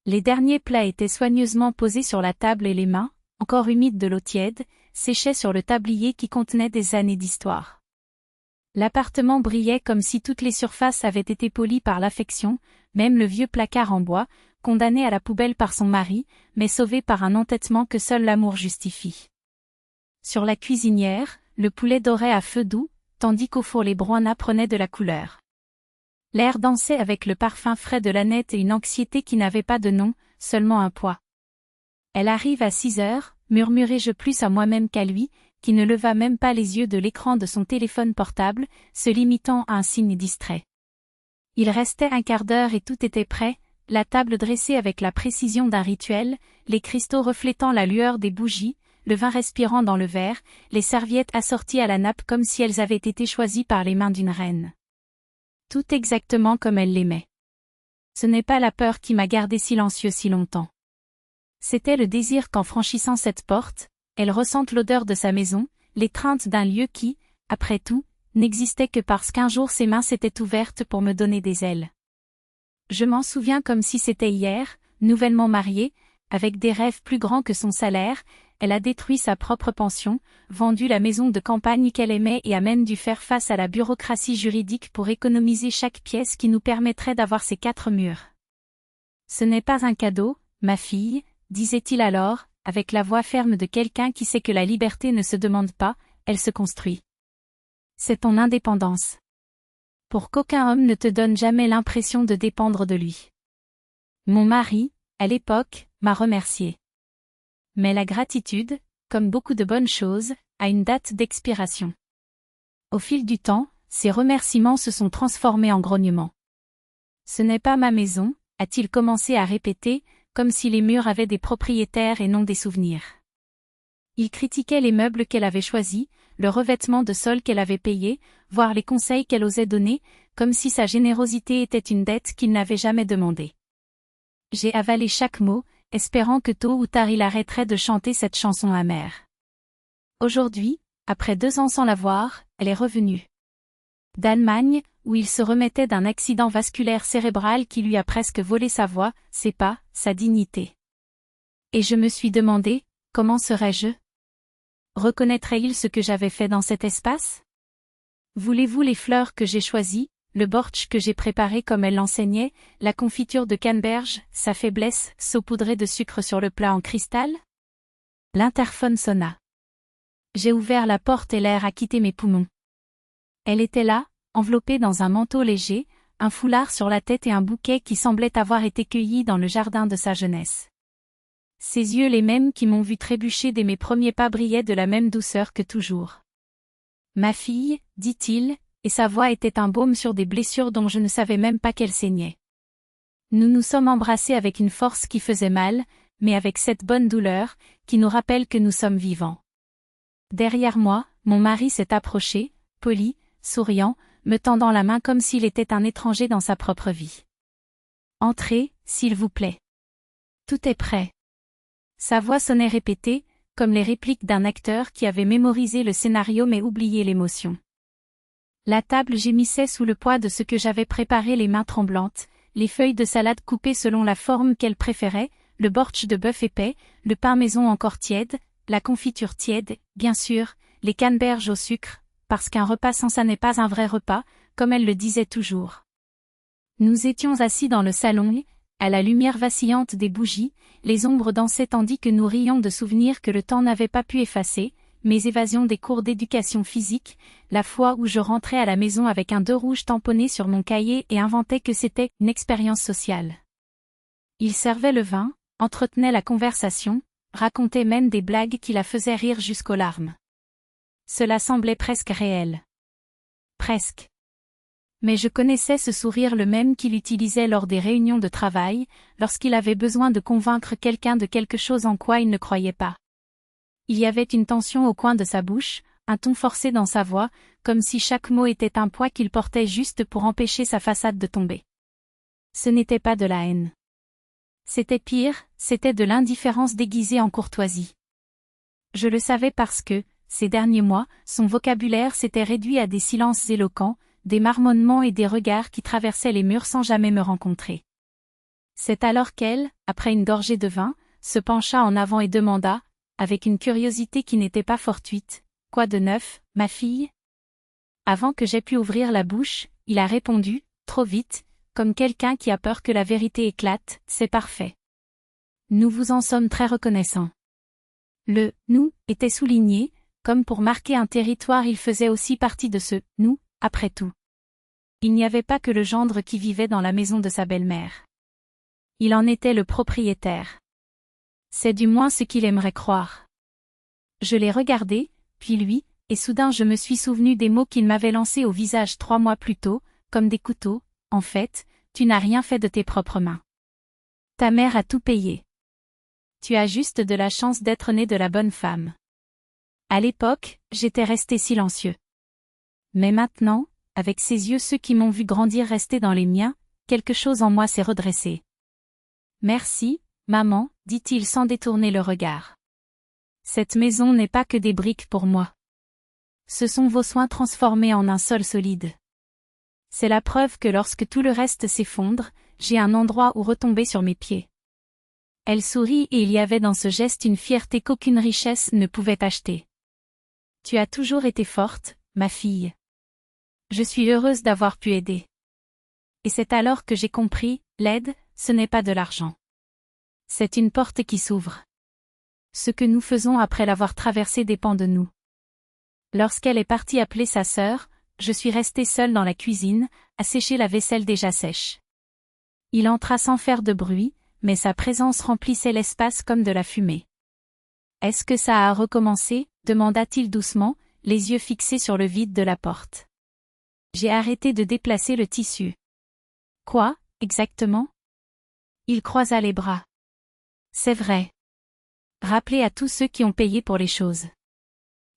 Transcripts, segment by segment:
Les derniers plats étaient soigneusement posés sur la table et les mains, encore humides de l'eau tiède, séchaient sur le tablier qui contenait des années d'histoire. L'appartement brillait comme si toutes les surfaces avaient été polies par l'affection, même le vieux placard en bois, condamné à la poubelle par son mari, mais sauvé par un entêtement que seul l'amour justifie. Sur la cuisinière, le poulet dorait à feu doux, tandis qu'au four les broinas prenaient de la couleur. L'air dansait avec le parfum frais de l'ânette et une anxiété qui n'avait pas de nom, seulement un poids. Elle arrive à 6 heures, murmurai-je plus à moi-même qu'à lui, qui ne leva même pas les yeux de l'écran de son téléphone portable, se limitant à un signe distrait. Il restait un quart d'heure et tout était prêt, la table dressée avec la précision d'un rituel, les cristaux reflétant la lueur des bougies, le vin respirant dans le verre, les serviettes assorties à la nappe comme si elles avaient été choisies par les mains d'une reine. Tout exactement comme elle l'aimait. Ce n'est pas la peur qui m'a gardé silencieux si longtemps. C'était le désir qu'en franchissant cette porte, elle ressente l'odeur de sa maison, l'étreinte d'un lieu qui, après tout, n'existait que parce qu'un jour ses mains s'étaient ouvertes pour me donner des ailes. Je m'en souviens comme si c'était hier, nouvellement mariée, avec des rêves plus grands que son salaire, elle a détruit sa propre pension, vendu la maison de campagne qu'elle aimait et a même dû faire face à la bureaucratie juridique pour économiser chaque pièce qui nous permettrait d'avoir ces 4 murs. Ce n'est pas un cadeau, ma fille, disait-il alors, avec la voix ferme de quelqu'un qui sait que la liberté ne se demande pas, elle se construit. C'est ton indépendance. Pour qu'aucun homme ne te donne jamais l'impression de dépendre de lui. Mon mari, à l'époque, m'a remercié. Mais la gratitude, comme beaucoup de bonnes choses, a une date d'expiration. Au fil du temps, ces remerciements se sont transformés en grognements. Ce n'est pas ma maison, a-t-il commencé à répéter, comme si les murs avaient des propriétaires et non des souvenirs. Il critiquait les meubles qu'elle avait choisis, le revêtement de sol qu'elle avait payé, voire les conseils qu'elle osait donner, comme si sa générosité était une dette qu'il n'avait jamais demandée. J'ai avalé chaque mot, espérant que tôt ou tard il arrêterait de chanter cette chanson amère. Aujourd'hui, après 2 ans sans la voir, elle est revenue d'Allemagne, où il se remettait d'un accident vasculaire cérébral qui lui a presque volé sa voix, ses pas, sa dignité. Et je me suis demandé, comment serais-je? Reconnaîtrait-il ce que j'avais fait dans cet espace? Voulez-vous les fleurs que j'ai choisies, le bortsch que j'ai préparé comme elle l'enseignait, la confiture de canneberge, sa faiblesse, saupoudrée de sucre sur le plat en cristal? L'interphone sonna. J'ai ouvert la porte et l'air a quitté mes poumons. Elle était là, enveloppée dans un manteau léger, un foulard sur la tête et un bouquet qui semblait avoir été cueilli dans le jardin de sa jeunesse. Ses yeux les mêmes qui m'ont vu trébucher dès mes premiers pas brillaient de la même douceur que toujours. Ma fille, dit-il, et sa voix était un baume sur des blessures dont je ne savais même pas qu'elles saignaient. Nous nous sommes embrassés avec une force qui faisait mal, mais avec cette bonne douleur, qui nous rappelle que nous sommes vivants. Derrière moi, mon mari s'est approché, poli, souriant, me tendant la main comme s'il était un étranger dans sa propre vie. Entrez, s'il vous plaît. Tout est prêt. Sa voix sonnait répétée, comme les répliques d'un acteur qui avait mémorisé le scénario mais oublié l'émotion. La table gémissait sous le poids de ce que j'avais préparé, les mains tremblantes, les feuilles de salade coupées selon la forme qu'elle préférait, le bortsch de bœuf épais, le pain maison encore tiède, la confiture tiède, bien sûr, les canneberges au sucre, parce qu'un repas sans ça n'est pas un vrai repas, comme elle le disait toujours. Nous étions assis dans le salon, à la lumière vacillante des bougies, les ombres dansaient tandis que nous rions de souvenirs que le temps n'avait pas pu effacer, mes évasions des cours d'éducation physique, la fois où je rentrais à la maison avec un 2 rouge tamponné sur mon cahier et inventais que c'était une expérience sociale. Il servait le vin, entretenait la conversation, racontait même des blagues qui la faisaient rire jusqu'aux larmes. Cela semblait presque réel. Presque. Mais je connaissais ce sourire, le même qu'il utilisait lors des réunions de travail, lorsqu'il avait besoin de convaincre quelqu'un de quelque chose en quoi il ne croyait pas. Il y avait une tension au coin de sa bouche, un ton forcé dans sa voix, comme si chaque mot était un poids qu'il portait juste pour empêcher sa façade de tomber. Ce n'était pas de la haine. C'était pire, c'était de l'indifférence déguisée en courtoisie. Je le savais parce que, ces derniers mois, son vocabulaire s'était réduit à des silences éloquents, des marmonnements et des regards qui traversaient les murs sans jamais me rencontrer. C'est alors qu'elle, après une gorgée de vin, se pencha en avant et demanda, avec une curiosité qui n'était pas fortuite, « Quoi de neuf, ma fille ?» Avant que j'aie pu ouvrir la bouche, il a répondu, trop vite, comme quelqu'un qui a peur que la vérité éclate, « C'est parfait. Nous vous en sommes très reconnaissants. » Le « nous » était souligné, comme pour marquer un territoire, il faisait aussi partie de ce « nous », après tout. Il n'y avait pas que le gendre qui vivait dans la maison de sa belle-mère. Il en était le propriétaire. C'est du moins ce qu'il aimerait croire. Je l'ai regardé, puis lui, et soudain je me suis souvenu des mots qu'il m'avait lancés au visage 3 mois plus tôt, comme des couteaux. « En fait, tu n'as rien fait de tes propres mains. Ta mère a tout payé. Tu as juste de la chance d'être né de la bonne femme. » À l'époque, j'étais resté silencieux. Mais maintenant, avec ses yeux ceux qui m'ont vu grandir restés dans les miens, quelque chose en moi s'est redressé. « Merci, maman, dit-il sans détourner le regard. Cette maison n'est pas que des briques pour moi. Ce sont vos soins transformés en un sol solide. C'est la preuve que lorsque tout le reste s'effondre, j'ai un endroit où retomber sur mes pieds. » Elle sourit et il y avait dans ce geste une fierté qu'aucune richesse ne pouvait acheter. « Tu as toujours été forte, ma fille. Je suis heureuse d'avoir pu aider. » Et c'est alors que j'ai compris, l'aide, ce n'est pas de l'argent. C'est une porte qui s'ouvre. Ce que nous faisons après l'avoir traversée dépend de nous. Lorsqu'elle est partie appeler sa sœur, je suis restée seule dans la cuisine, à sécher la vaisselle déjà sèche. Il entra sans faire de bruit, mais sa présence remplissait l'espace comme de la fumée. « Est-ce que ça a recommencé ?» demanda-t-il doucement, les yeux fixés sur le vide de la porte. J'ai arrêté de déplacer le tissu. « Quoi, exactement ?» Il croisa les bras. « C'est vrai. Rappelez à tous ceux qui ont payé pour les choses.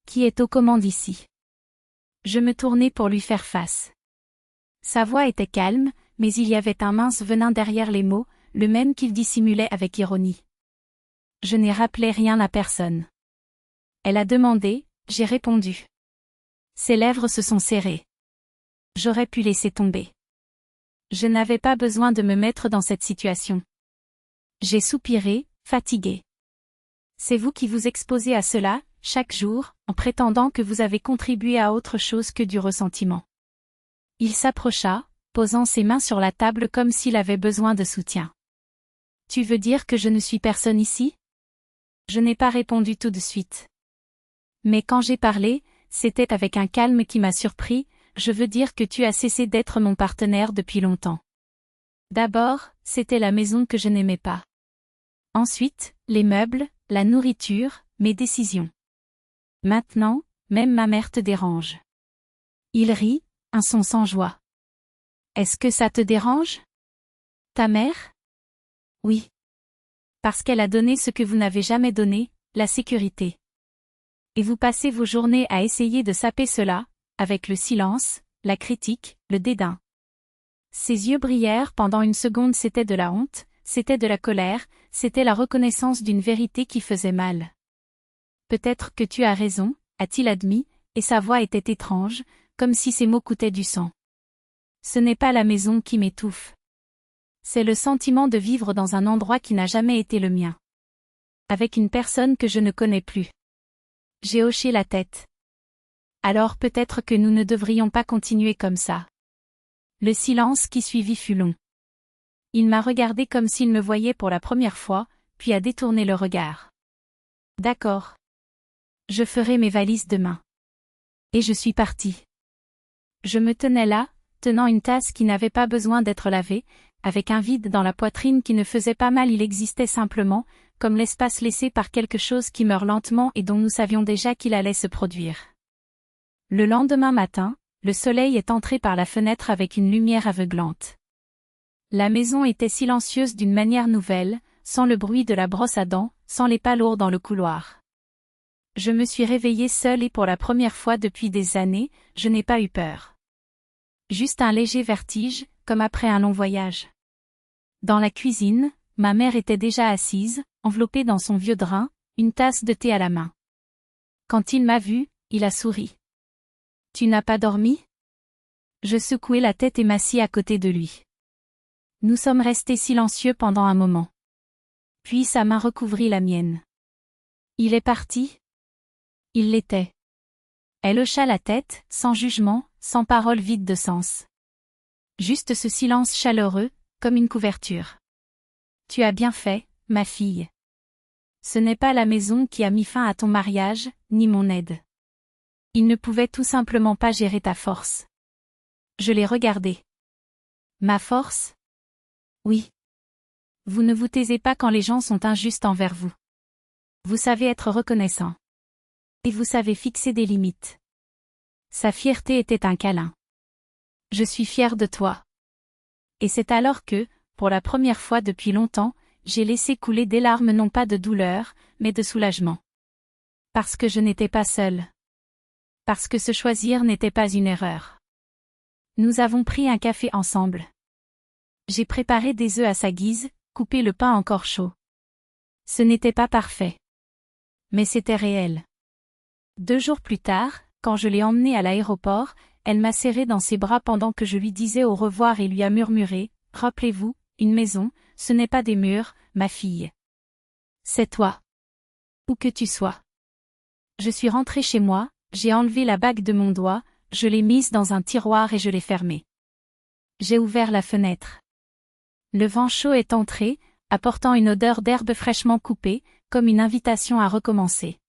Qui est aux commandes ici ?» Je me tournai pour lui faire face. Sa voix était calme, mais il y avait un mince venin derrière les mots, le même qu'il dissimulait avec ironie. Je n'ai rappelé rien à personne. Elle a demandé, j'ai répondu. Ses lèvres se sont serrées. J'aurais pu laisser tomber. Je n'avais pas besoin de me mettre dans cette situation. J'ai soupiré, fatigué. C'est vous qui vous exposez à cela, chaque jour, en prétendant que vous avez contribué à autre chose que du ressentiment. Il s'approcha, posant ses mains sur la table comme s'il avait besoin de soutien. Tu veux dire que je ne suis personne ici ? Je n'ai pas répondu tout de suite. Mais quand j'ai parlé, c'était avec un calme qui m'a surpris, je veux dire que tu as cessé d'être mon partenaire depuis longtemps. D'abord, c'était la maison que je n'aimais pas. Ensuite, les meubles, la nourriture, mes décisions. Maintenant, même ma mère te dérange. Il rit, un son sans joie. Est-ce que ça te dérange ? Ta mère ? Oui. Parce qu'elle a donné ce que vous n'avez jamais donné, la sécurité. Et vous passez vos journées à essayer de saper cela, avec le silence, la critique, le dédain. Ses yeux brillèrent pendant une seconde, c'était de la honte, c'était de la colère, c'était la reconnaissance d'une vérité qui faisait mal. Peut-être que tu as raison, a-t-il admis, et sa voix était étrange, comme si ses mots coûtaient du sang. Ce n'est pas la maison qui m'étouffe. C'est le sentiment de vivre dans un endroit qui n'a jamais été le mien. Avec une personne que je ne connais plus. J'ai hoché la tête. Alors peut-être que nous ne devrions pas continuer comme ça. Le silence qui suivit fut long. Il m'a regardé comme s'il me voyait pour la première fois, puis a détourné le regard. D'accord. Je ferai mes valises demain. Et je suis partie. Je me tenais là, tenant une tasse qui n'avait pas besoin d'être lavée, avec un vide dans la poitrine qui ne faisait pas mal, il existait simplement, comme l'espace laissé par quelque chose qui meurt lentement et dont nous savions déjà qu'il allait se produire. Le lendemain matin, le soleil est entré par la fenêtre avec une lumière aveuglante. La maison était silencieuse d'une manière nouvelle, sans le bruit de la brosse à dents, sans les pas lourds dans le couloir. Je me suis réveillée seule et pour la première fois depuis des années, je n'ai pas eu peur. Juste un léger vertige, comme après un long voyage. Dans la cuisine, ma mère était déjà assise, enveloppée dans son vieux drap, une tasse de thé à la main. Quand il m'a vue, il a souri. « Tu n'as pas dormi ?» Je secouai la tête et m'assis à côté de lui. Nous sommes restés silencieux pendant un moment. Puis sa main recouvrit la mienne. Il est parti? Il l'était. Elle hocha la tête, sans jugement, sans parole vide de sens. Juste ce silence chaleureux, comme une couverture. Tu as bien fait, ma fille. Ce n'est pas la maison qui a mis fin à ton mariage, ni mon aide. Il ne pouvait tout simplement pas gérer ta force. Je l'ai regardé. Ma force? Oui. Vous ne vous taisez pas quand les gens sont injustes envers vous. Vous savez être reconnaissant. Et vous savez fixer des limites. Sa fierté était un câlin. Je suis fière de toi. Et c'est alors que, pour la première fois depuis longtemps, j'ai laissé couler des larmes non pas de douleur, mais de soulagement. Parce que je n'étais pas seule. Parce que se choisir n'était pas une erreur. Nous avons pris un café ensemble. J'ai préparé des œufs à sa guise, coupé le pain encore chaud. Ce n'était pas parfait. Mais c'était réel. 2 jours plus tard, quand je l'ai emmenée à l'aéroport, elle m'a serré dans ses bras pendant que je lui disais au revoir et lui a murmuré, « Rappelez-vous, une maison, ce n'est pas des murs, ma fille. C'est toi. Où que tu sois. » Je suis rentrée chez moi, j'ai enlevé la bague de mon doigt, je l'ai mise dans un tiroir et je l'ai fermée. J'ai ouvert la fenêtre. Le vent chaud est entré, apportant une odeur d'herbe fraîchement coupée, comme une invitation à recommencer.